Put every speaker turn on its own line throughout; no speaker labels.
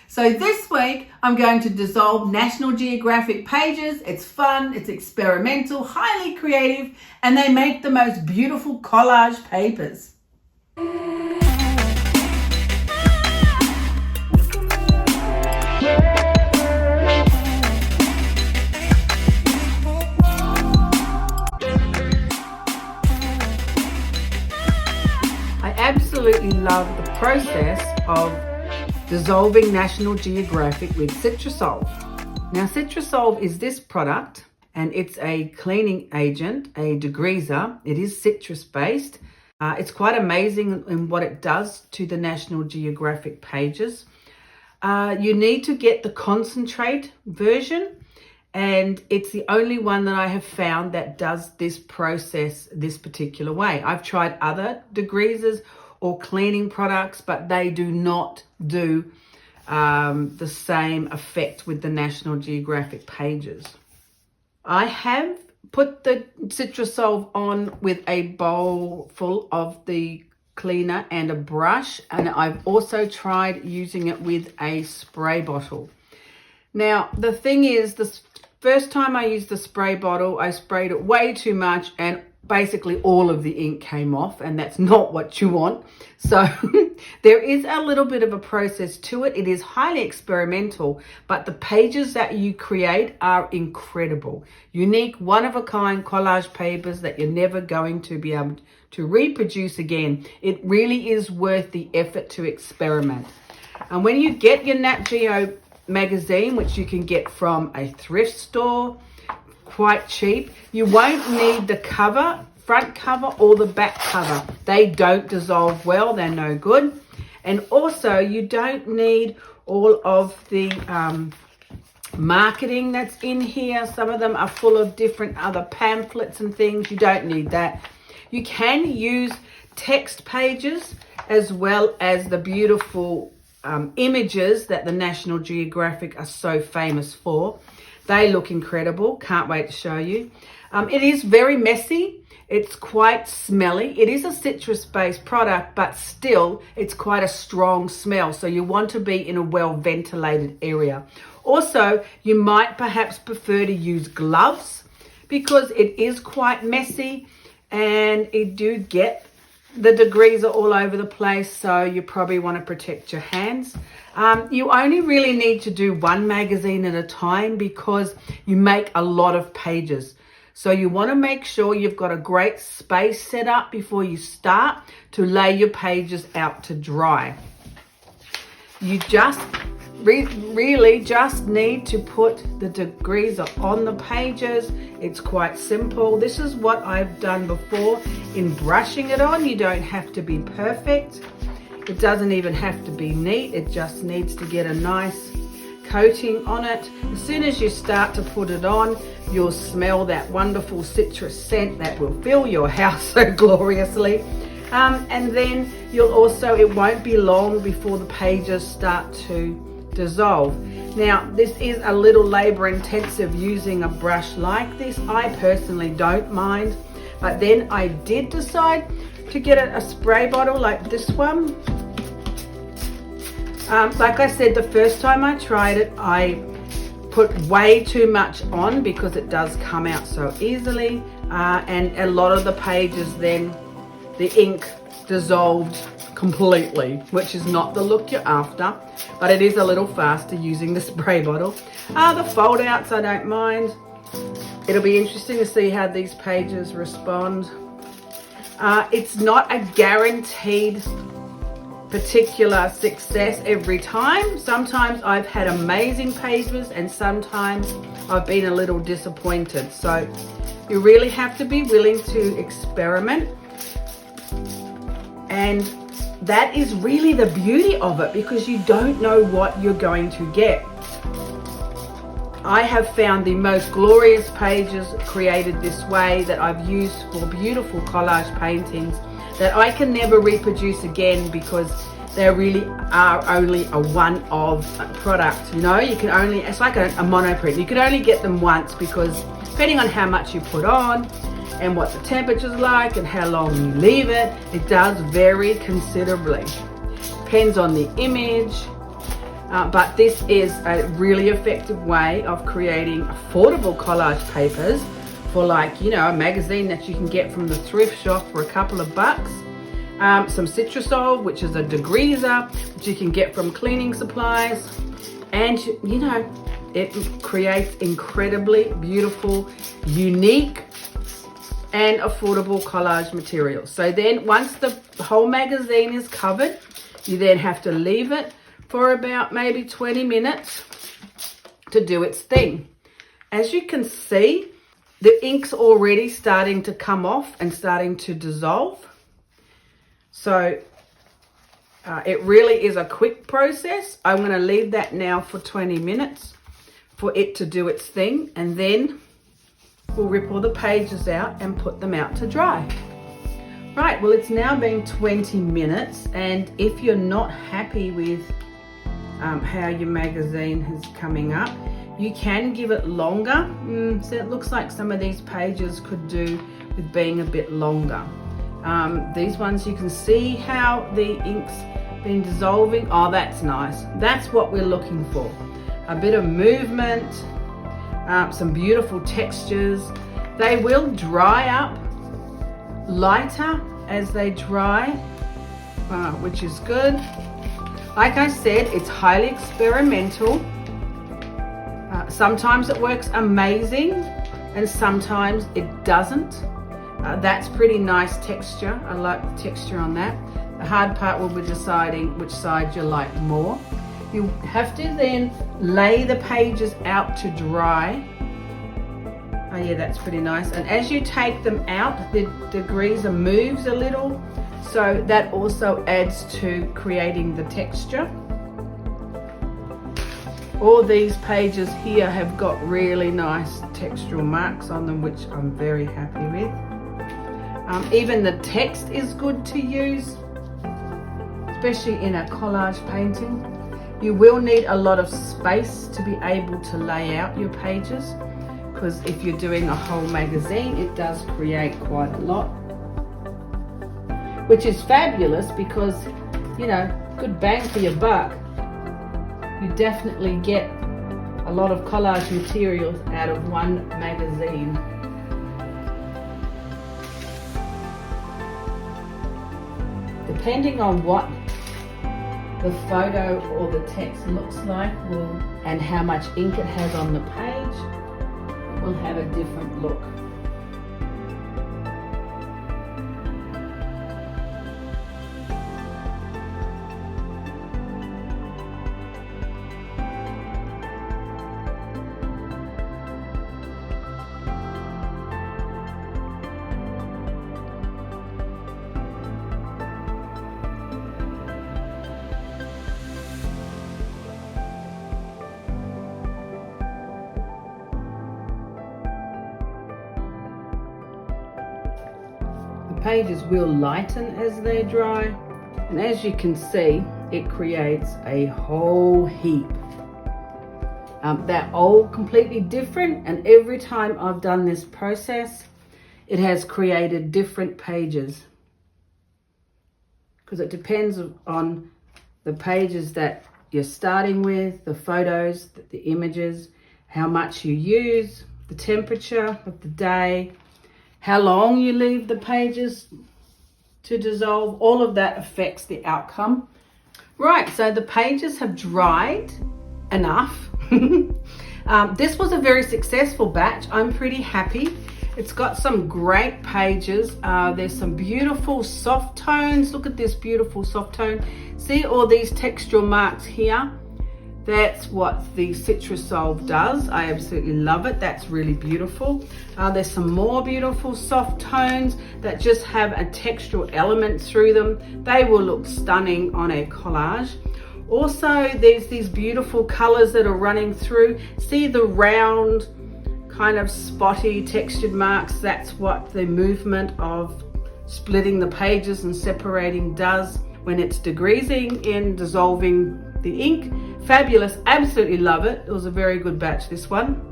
So this week I'm going to dissolve National Geographic pages. It's fun, it's experimental, highly creative, and they make the most beautiful collage papers. I absolutely love the process of dissolving National Geographic with Citra Solv. Now, Citra Solv is this product, and it's a cleaning agent, a degreaser. It is citrus based. It's quite amazing in what it does to the National Geographic pages. You need to get the concentrate version, and it's the only one that I have found that does this process this particular way. I've tried other degreasers or cleaning products, but they do not do the same effect with the National Geographic pages. I have put the Citra Solv on with a bowl full of the cleaner and a brush, and I've also tried using it with a spray bottle. Now, the thing is, the first time I used the spray bottle, I sprayed it way too much and basically all of the ink came off, and that's not what you want. So there is a little bit of a process to it. It is highly experimental, but the pages that you create are incredible. Unique, one-of-a-kind collage papers that you're never going to be able to reproduce again. It really is worth the effort to experiment. And when you get your Nat Geo magazine, which you can get from a thrift store, quite cheap, you won't need the cover, front cover or the back cover. They don't dissolve well, they're no good. And also you don't need all of the marketing that's in here. Some of them are full of different other pamphlets and things. You don't need that. You can use text pages as well as the beautiful images that the National Geographic are so famous for. They look incredible. Can't wait to show you. It is very messy. It's quite smelly. It is a citrus-based product, but still it's quite a strong smell. So you want to be in a well-ventilated area. Also, you might perhaps prefer to use gloves because it is quite messy and you do get the degreaser all over the place, so you probably want to protect your hands. You only really need to do one magazine at a time because you make a lot of pages. So you want to make sure you've got a great space set up before you start to lay your pages out to dry. You just really just need to put the degreaser on the pages. It's quite simple. This is what I've done before in brushing it on. You don't have to be perfect. It doesn't even have to be neat. It just needs to get a nice coating on it. As soon as you start to put it on, you'll smell that wonderful citrus scent that will fill your house so gloriously. And then you'll also, it won't be long before the pages start to dissolve. Now, this is a little labor intensive using a brush like this. I personally don't mind, but then I did decide to get a spray bottle like this one. Like I said, the first time I tried it, I put way too much on because it does come out so easily, and a lot of the pages then the ink dissolved completely, which is not the look you're after, but it is a little faster using the spray bottle. The fold outs I don't mind. It'll be interesting to see how these pages respond. It's not a guaranteed particular success every time. Sometimes I've had amazing pages and sometimes I've been a little disappointed. So you really have to be willing to experiment, and that is really the beauty of it because you don't know what you're going to get. I have found the most glorious pages created this way that I've used for beautiful collage paintings that I can never reproduce again because they really are only a one-of product. You know, you can only, it's like a monoprint. You can only get them once because depending on how much you put on and what the temperature's like and how long you leave it, it does vary considerably. Depends on the image. but this is a really effective way of creating affordable collage papers for, like, you know, a magazine that you can get from the thrift shop for a couple of bucks. Some Citra Solv, which is a degreaser, which you can get from cleaning supplies. And, you know, it creates incredibly beautiful, unique, and affordable collage materials. So then once the whole magazine is covered, you then have to leave it for about maybe 20 minutes to do its thing. As you can see, the ink's already starting to come off and starting to dissolve. So it really is a quick process. I'm going to leave that now for 20 minutes for it to do its thing, and then we'll rip all the pages out and put them out to dry. Right, well, it's now been 20 minutes, and if you're not happy with how your magazine is coming up, you can give it longer. So it looks like some of these pages could do with being a bit longer. These ones, you can see how the ink's been dissolving. Oh, that's nice. That's what we're looking for. A bit of movement, some beautiful textures. They will dry up lighter as they dry, which is good. Like I said, it's highly experimental. Sometimes it works amazing and sometimes it doesn't. That's pretty nice texture. I like the texture on that. The hard part will be deciding which side you like more. You have to then lay the pages out to dry. Oh yeah, that's pretty nice. And as you take them out, the degreaser moves a little, so that also adds to creating the texture. All these pages here have got really nice textural marks on them, which I'm very happy with. Even the text is good to use, especially in a collage painting. You will need a lot of space to be able to lay out your pages, because if you're doing a whole magazine, it does create quite a lot, which is fabulous because, you know, good bang for your buck. You definitely get a lot of collage materials out of one magazine. Depending on what the photo or the text looks like and how much ink it has on the page, it will have a different look. Pages will lighten as they dry, and as you can see, it creates a whole heap. They're all completely different, and every time I've done this process, it has created different pages, because it depends on the pages that you're starting with, the photos, the images, how much you use, the temperature of the day, how long you leave the pages to dissolve. All of that affects the outcome. Right, so the pages have dried enough. This was a very successful batch. I'm pretty happy. It's got some great pages. There's some beautiful soft tones. Look at this beautiful soft tone. See all these textural marks here? That's what the Citra Solv does. I absolutely love it. That's really beautiful. There's some more beautiful soft tones that just have a textural element through them. They will look stunning on a collage. Also, there's these beautiful colors that are running through. See the round, kind of spotty textured marks? That's what the movement of splitting the pages and separating does when it's degreasing and dissolving the ink. Fabulous, absolutely love it. It was a very good batch, this one.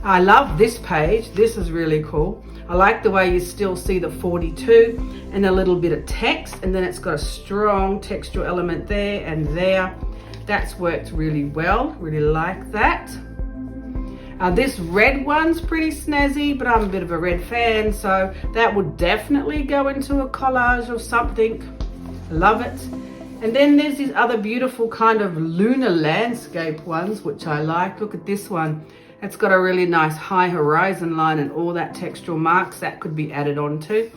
I love this page. This is really cool. I like the way you still see the 42 and a little bit of text, and then it's got a strong textural element there and there. That's worked really well. Really like that. This red one's pretty snazzy, but I'm a bit of a red fan, so that would definitely go into a collage of something. Love it. And then there's these other beautiful kind of lunar landscape ones, which I like. Look at this one. It's got a really nice high horizon line and all that textural marks that could be added onto.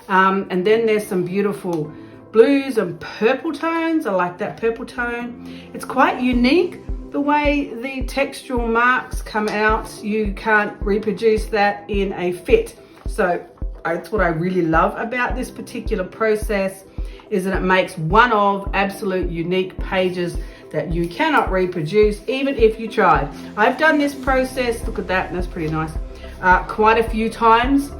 And then there's some beautiful blues and purple tones. I like that purple tone. It's quite unique the way the textural marks come out. You can't reproduce that in a fit. So that's what I really love about this particular process, is that it makes one of absolute unique pages that you cannot reproduce even if you tried. I've done this process, look at that, that's pretty nice, quite a few times,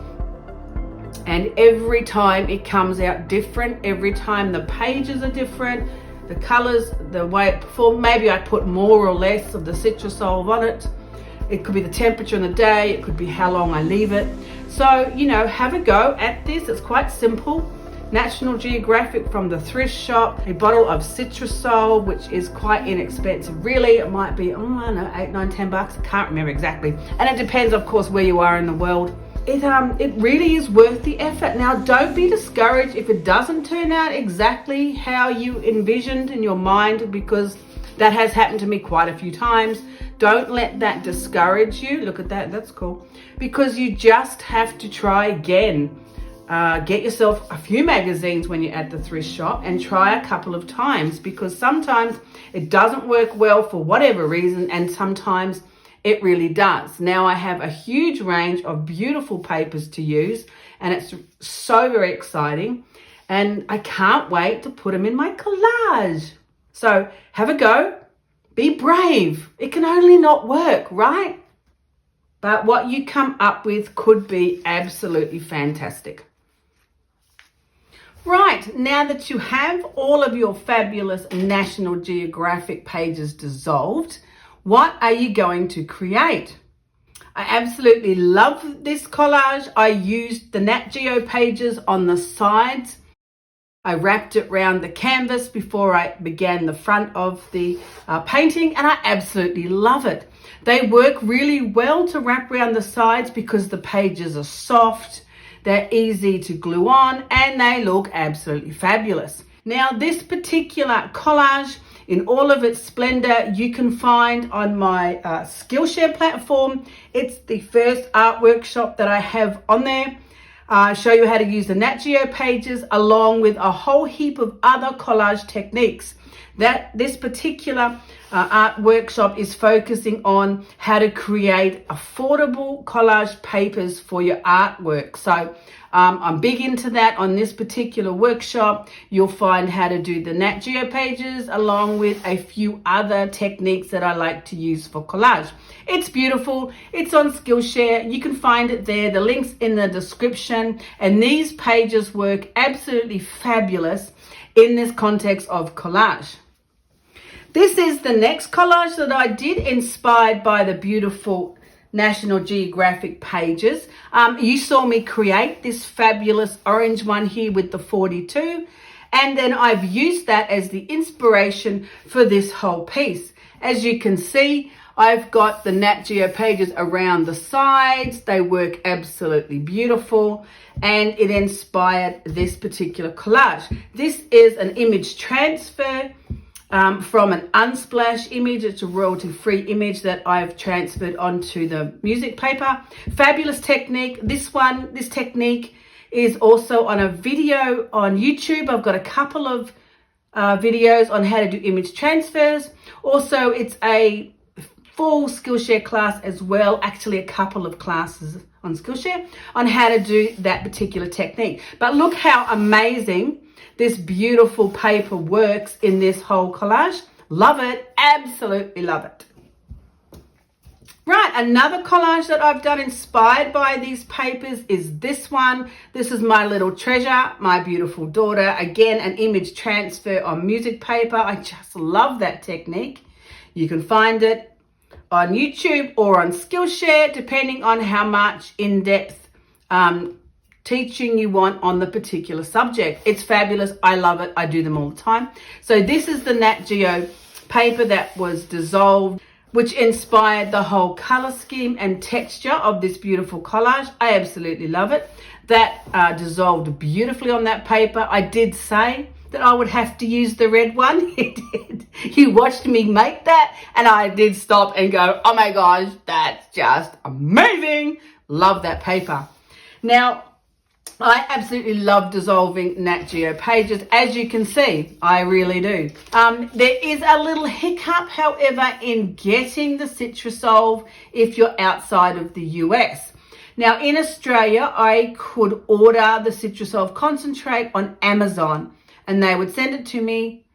and every time it comes out different. Every time the pages are different, the colors, the way it performed. Maybe I put more or less of the Citra Solv on it. It could be the temperature in the day, it could be how long I leave it. So, you know, have a go at this. It's quite simple. National Geographic from the thrift shop, a bottle of Citra Solv, which is quite inexpensive. Really, it might be, I don't know, 8, 9, 10 bucks. I can't remember exactly. And it depends, of course, where you are in the world. It really is worth the effort. Now, don't be discouraged if it doesn't turn out exactly how you envisioned in your mind, because that has happened to me quite a few times. Don't let that discourage you. Look at that, that's cool. Because you just have to try again. Get yourself a few magazines when you're at the thrift shop and try a couple of times, because sometimes it doesn't work well for whatever reason, and sometimes it really does. Now I have a huge range of beautiful papers to use, and it's so very exciting, and I can't wait to put them in my collage. So have a go, be brave. It can only not work, right? But what you come up with could be absolutely fantastic. Right, now that you have all of your fabulous National Geographic pages dissolved, what are you going to create? I absolutely love this collage. I used the Nat Geo pages on the sides. I wrapped it around the canvas before I began the front of the painting, and I absolutely love it. They work really well to wrap around the sides because the pages are soft, they're easy to glue on, and they look absolutely fabulous. Now, this particular collage in all of its splendor, you can find on my Skillshare platform. It's the first art workshop that I have on there. Show you how to use the Nat Geo pages along with a whole heap of other collage techniques. This particular art workshop is focusing on how to create affordable collage papers for your artwork. So I'm big into that. On this particular workshop, you'll find how to do the Nat Geo pages along with a few other techniques that I like to use for collage. It's beautiful. It's on Skillshare. You can find it there. The link's in the description. And these pages work absolutely fabulous in this context of collage. This is the next collage that I did, inspired by the beautiful National Geographic pages. You saw me create this fabulous orange one here with the 42, and then I've used that as the inspiration for this whole piece. As you can see, I've got the Nat Geo pages around the sides. They work absolutely beautiful, and it inspired this particular collage. This is an image transfer from an Unsplash image. It's a royalty-free image that I've transferred onto the music paper. Fabulous technique. This technique is also on a video on YouTube. I've got a couple of videos on how to do image transfers. Also, it's a full Skillshare class as well, actually a couple of classes on Skillshare on how to do that particular technique. But look how amazing this beautiful paper works in this whole collage. Love it, absolutely love it. Right, another collage that I've done inspired by these papers is this one. This is my little treasure, my beautiful daughter. Again, an image transfer on music paper. I just love that technique. You can find it on YouTube or on Skillshare, depending on how much in-depth teaching you want on the particular subject. It's fabulous. I love it. I do them all the time. So this is the Nat Geo paper that was dissolved, which inspired the whole color scheme and texture of this beautiful collage. I absolutely love it. That dissolved beautifully on that paper. I did say that I would have to use the red one. It did. You watched me make that, and I did stop and go, oh my gosh, that's just amazing. Love that paper. Now, I absolutely love dissolving Nat Geo pages. As you can see, I really do. There is a little hiccup, however, in getting the Citra Solv if you're outside of the US. Now, in Australia, I could order the Citra Solv concentrate on Amazon, and they would send it to me.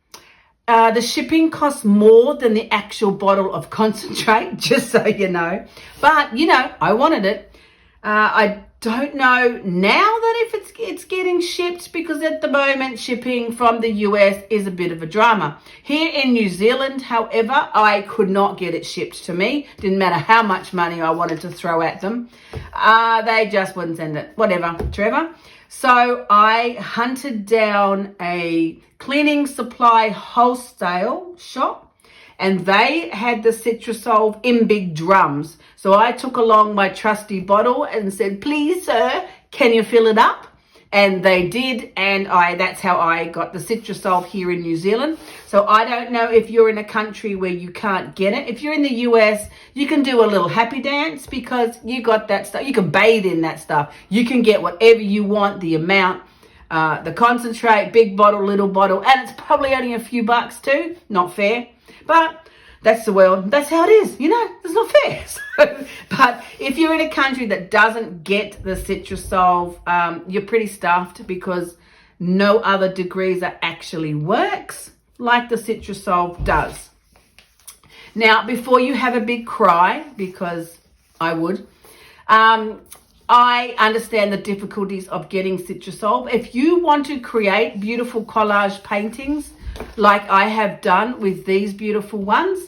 The shipping costs more than the actual bottle of concentrate, just so you know. But, you know, I wanted it. I don't know now that if it's getting shipped, because at the moment shipping from the US is a bit of a drama. Here in New Zealand, however, I could not get it shipped to me. Didn't matter how much money I wanted to throw at them. They just wouldn't send it. Whatever, Trevor. So I hunted down a cleaning supply wholesale shop, and they had the Citra Solv in big drums. So I took along my trusty bottle and said, please, sir, can you fill it up? And they did, and that's how I got the Citra Solv here in New Zealand. So I don't know if you're in a country where you can't get it. If you're in the US, you can do a little happy dance because you got that stuff. You can bathe in that stuff. You can get whatever you want, the amount, the concentrate, big bottle, little bottle, and it's probably only a few bucks too. Not fair. But that's the world. That's how it is. You know, it's not fair. So, but if you're in a country that doesn't get the Citra Solv, you're pretty stuffed because no other degreaser actually works like the Citra Solv does. Now, before you have a big cry, because I would, I understand the difficulties of getting Citra Solv. If you want to create beautiful collage paintings, like I have done with these beautiful ones,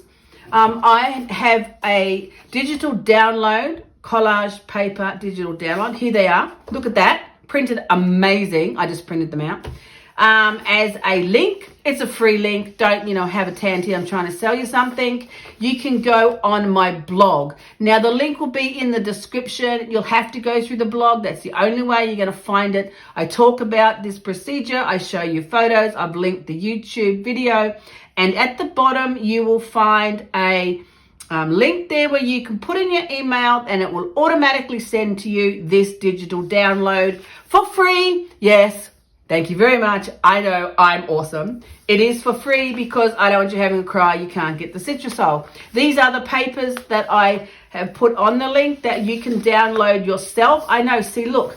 I have a digital download, collage paper digital download. Here they are. Look at that. Printed amazing. I just printed them out. As a link. It's a free link. Don't, have a tanty. I'm trying to sell you something. You can go on my blog. Now, the link will be in the description. You'll have to go through the blog. That's the only way you're going to find it. I talk about this procedure. I show you photos. I've linked the YouTube video. And at the bottom, you will find a link there where you can put in your email and it will automatically send to you this digital download for free. Yes. Thank you very much. I know I'm awesome. It is for free because I don't want you having a cry. You can't get the Citra Solv. These are the papers that I have put on the link that you can download yourself. I know. See, look,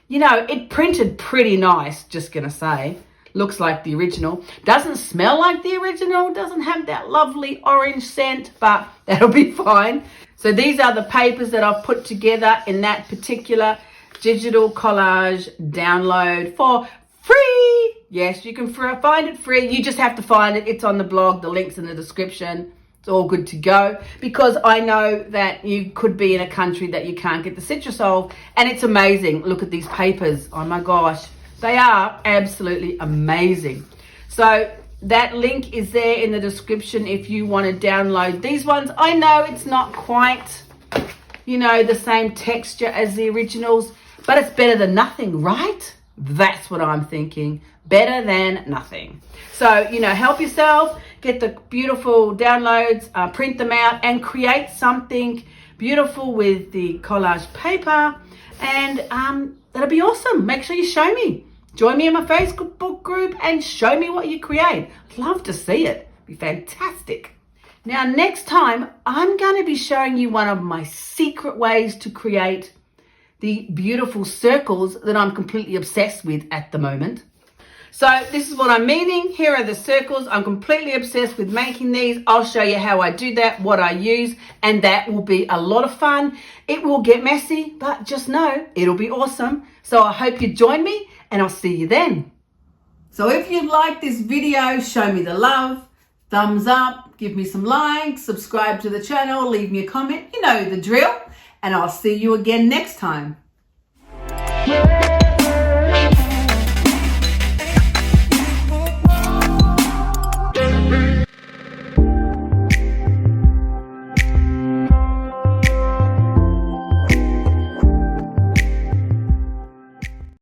it printed pretty nice. Just going to say, looks like the original. Doesn't smell like the original. Doesn't have that lovely orange scent, but that'll be fine. So these are the papers that I've put together in that particular digital collage download for free. Yes, you can find it free. You just have to find it. It's on the blog. The link's in the description. It's all good to go because I know that you could be in a country that you can't get the Citra Solv, and it's amazing. Look at these papers. Oh my gosh. They are absolutely amazing. So that link is there in the description if you want to download these ones. I know it's not quite, the same texture as the originals, but it's better than nothing, right? That's what I'm thinking. Better than nothing. So, help yourself, get the beautiful downloads, print them out, and create something beautiful with the collage paper. And that'll be awesome. Make sure you show me. Join me in my Facebook group and show me what you create. I'd love to see it. It'd be fantastic. Now, next time, I'm going to be showing you one of my secret ways to create the beautiful circles that I'm completely obsessed with at the moment. So this is what I'm meaning. Here are the circles. I'm completely obsessed with making these. I'll show you how I do that, what I use, and that will be a lot of fun. It will get messy, but just know it'll be awesome. So I hope you join me, and I'll see you then. So if you like this video, show me the love, thumbs up, give me some likes, subscribe to the channel, leave me a comment. You know the drill. And I'll see you again next time.